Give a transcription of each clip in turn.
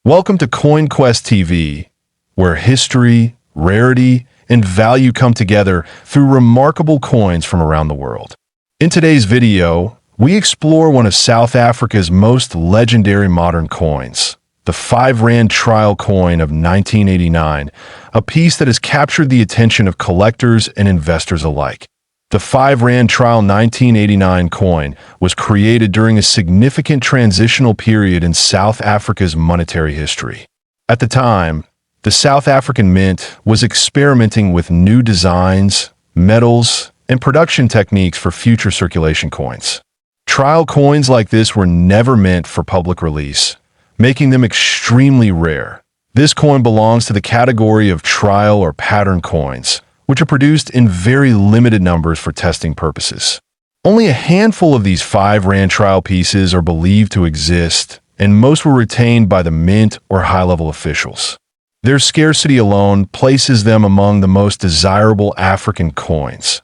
Welcome to CoinQuest TV, where history, rarity, and value come together through remarkable coins from around the world. In today's video, we explore one of South Africa's most legendary modern coins, the 5 Rand trial coin of 1989, a piece that has captured the attention of collectors and investors alike. The 5 Rand trial 1989 coin was created during a significant transitional period in South Africa's monetary history. At the time, the South African Mint was experimenting with new designs, metals, and production techniques for future circulation coins. Trial coins like this were never meant for public release, making them extremely rare. This coin belongs to the category of trial or pattern coins, which are produced in very limited numbers for testing purposes. Only a handful of these 5 Rand trial pieces are believed to exist, and most were retained by the Mint or high-level officials. Their scarcity alone places them among the most desirable African coins.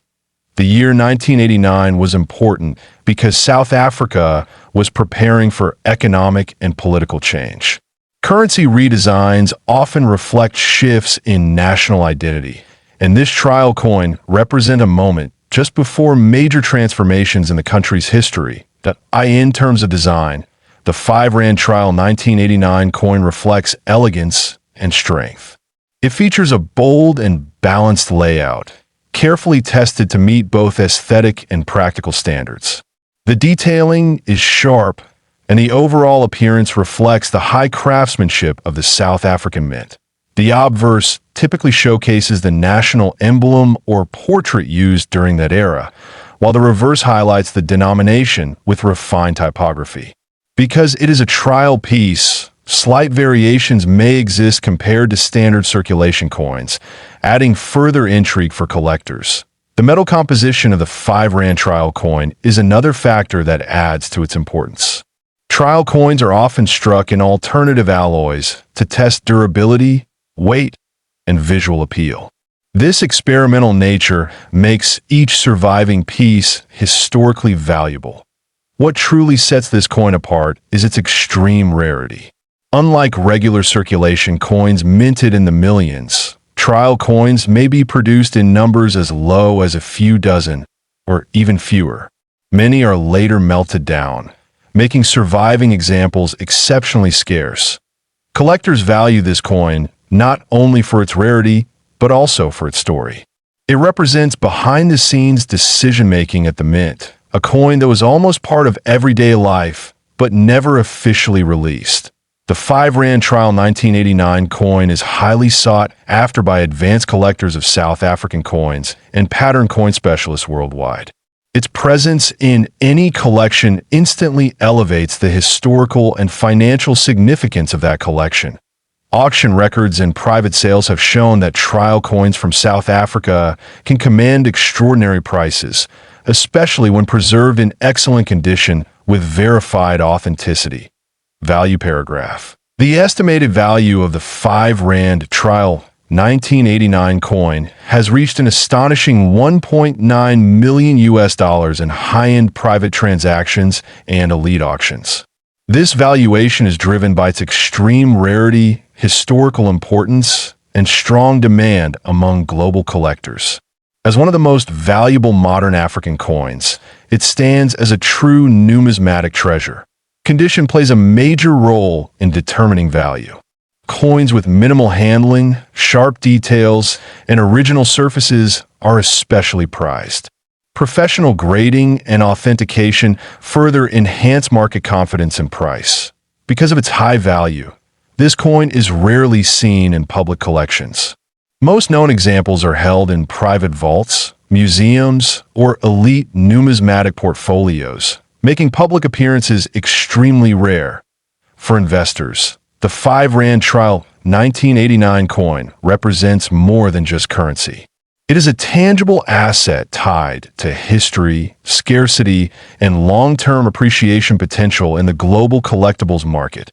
The year 1989 was important because South Africa was preparing for economic and political change. Currency redesigns often reflect shifts in national identity, and this trial coin represents a moment just before major transformations in the country's history. In terms of design, the 5 Rand trial 1989 coin reflects elegance and strength. It features a bold and balanced layout, carefully tested to meet both aesthetic and practical standards. The detailing is sharp, and the overall appearance reflects the high craftsmanship of the South African Mint. The obverse typically showcases the national emblem or portrait used during that era, while the reverse highlights the denomination with refined typography. Because it is a trial piece, slight variations may exist compared to standard circulation coins, adding further intrigue for collectors. The metal composition of the 5 Rand trial coin is another factor that adds to its importance. Trial coins are often struck in alternative alloys to test durability, weight, and visual appeal. This experimental nature makes each surviving piece historically valuable. What truly sets this coin apart is its extreme rarity. Unlike regular circulation coins minted in the millions, trial coins may be produced in numbers as low as a few dozen, or even fewer. Many are later melted down, making surviving examples exceptionally scarce. Collectors value this coin not only for its rarity, but also for its story. It represents behind-the-scenes decision-making at the Mint, a coin that was almost part of everyday life, but never officially released. The 5 Rand trial 1989 coin is highly sought after by advanced collectors of South African coins and pattern coin specialists worldwide. Its presence in any collection instantly elevates the historical and financial significance of that collection. Auction records and private sales have shown that trial coins from South Africa can command extraordinary prices, especially when preserved in excellent condition with verified authenticity. Value paragraph. The estimated value of the 5 Rand trial 1989 coin has reached an astonishing $1.9 million in high-end private transactions and elite auctions. This valuation is driven by its extreme rarity, historical importance, and strong demand among global collectors. As one of the most valuable modern African coins, it stands as a true numismatic treasure. Condition plays a major role in determining value. Coins with minimal handling, sharp details, and original surfaces are especially prized. Professional grading and authentication further enhance market confidence and price. Because of its high value, this coin is rarely seen in public collections. Most known examples are held in private vaults, museums, or elite numismatic portfolios, making public appearances extremely rare. For investors, the 5 Rand trial 1989 coin represents more than just currency. It is a tangible asset tied to history, scarcity, and long-term appreciation potential in the global collectibles market.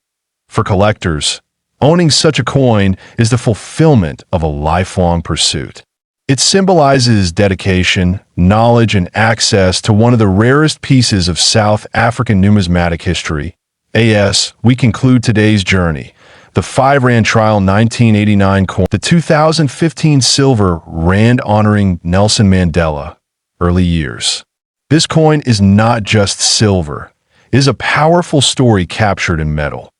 For collectors, owning such a coin is the fulfillment of a lifelong pursuit. It symbolizes dedication, knowledge, and access to one of the rarest pieces of South African numismatic history. We conclude today's journey the 5 Rand Trial 1989 coin, the 2015 silver Rand honoring Nelson Mandela, early years. This coin is not just silver. It is a powerful story captured in metal.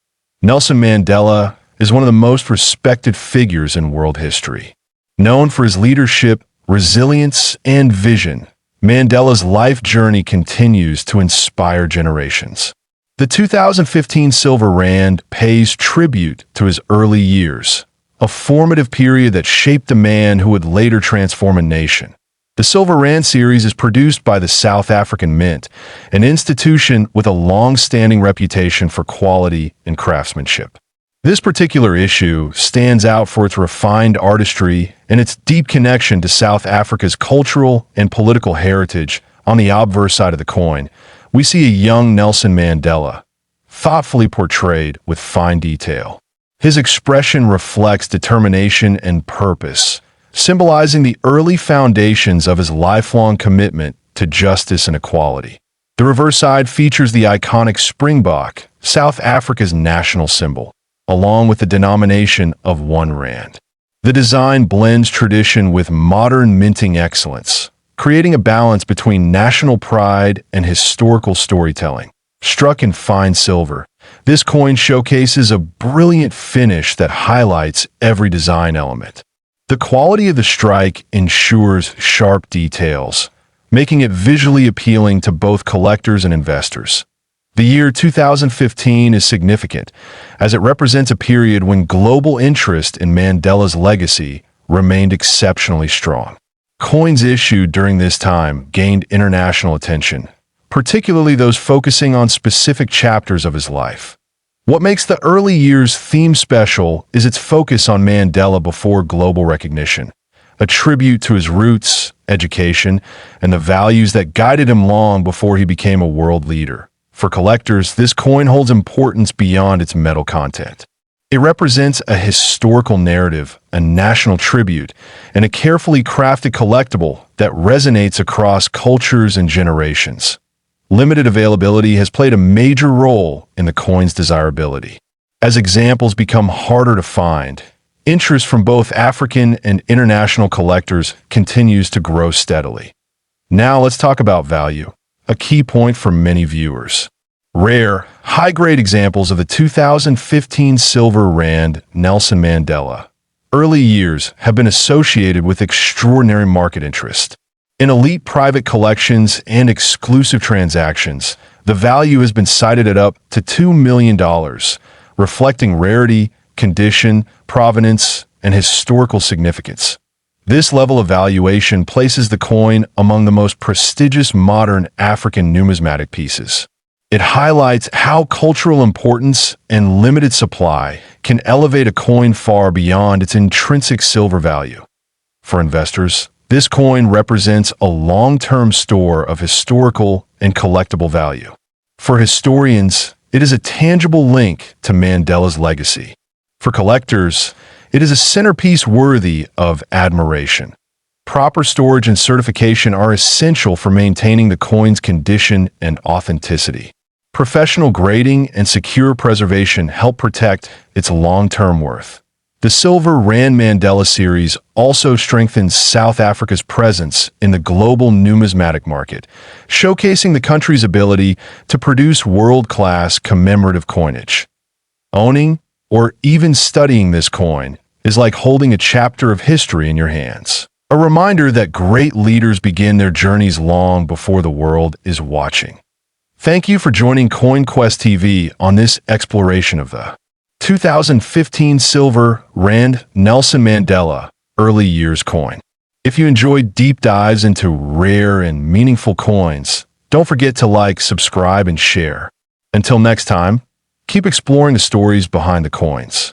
Nelson Mandela is one of the most respected figures in world history. Known for his leadership, resilience, and vision, Mandela's life journey continues to inspire generations. The 2015 Silver Rand pays tribute to his early years, a formative period that shaped the man who would later transform a nation. The Silver Rand series is produced by the South African Mint, an institution with a long-standing reputation for quality and craftsmanship. This particular issue stands out for its refined artistry and its deep connection to South Africa's cultural and political heritage. On the obverse side of the coin, we see a young Nelson Mandela, thoughtfully portrayed with fine detail. His expression reflects determination and purpose, symbolizing the early foundations of his lifelong commitment to justice and equality. The reverse side features the iconic Springbok, South Africa's national symbol, along with the denomination of 1 Rand. The design blends tradition with modern minting excellence, creating a balance between national pride and historical storytelling. Struck in fine silver, this coin showcases a brilliant finish that highlights every design element. The quality of the strike ensures sharp details, making it visually appealing to both collectors and investors. The year 2015 is significant, as it represents a period when global interest in Mandela's legacy remained exceptionally strong. Coins issued during this time gained international attention, particularly those focusing on specific chapters of his life. What makes the early years theme special is its focus on Mandela before global recognition, a tribute to his roots, education, and the values that guided him long before he became a world leader. For collectors, this coin holds importance beyond its metal content. It represents a historical narrative, a national tribute, and a carefully crafted collectible that resonates across cultures and generations. Limited availability has played a major role in the coin's desirability. As examples become harder to find, interest from both African and international collectors continues to grow steadily. Now let's talk about value, a key point for many viewers. Rare, high-grade examples of the 2015 Silver Rand Nelson Mandela. Early years have been associated with extraordinary market interest. In elite private collections and exclusive transactions, the value has been cited at up to $2 million, reflecting rarity, condition, provenance, and historical significance. This level of valuation places the coin among the most prestigious modern African numismatic pieces. It highlights how cultural importance and limited supply can elevate a coin far beyond its intrinsic silver value. For investors, this coin represents a long-term store of historical and collectible value. For historians, it is a tangible link to Mandela's legacy. For collectors, it is a centerpiece worthy of admiration. Proper storage and certification are essential for maintaining the coin's condition and authenticity. Professional grading and secure preservation help protect its long-term worth. The Silver Rand Mandela series also strengthens South Africa's presence in the global numismatic market, showcasing the country's ability to produce world-class commemorative coinage. Owning or even studying this coin is like holding a chapter of history in your hands. A reminder that great leaders begin their journeys long before the world is watching. Thank you for joining CoinQuest TV on this exploration of the 2015 Silver Rand Nelson Mandela Early Years coin. If you enjoyed deep dives into rare and meaningful coins, don't forget to like, subscribe, and share. Until next time, keep exploring the stories behind the coins.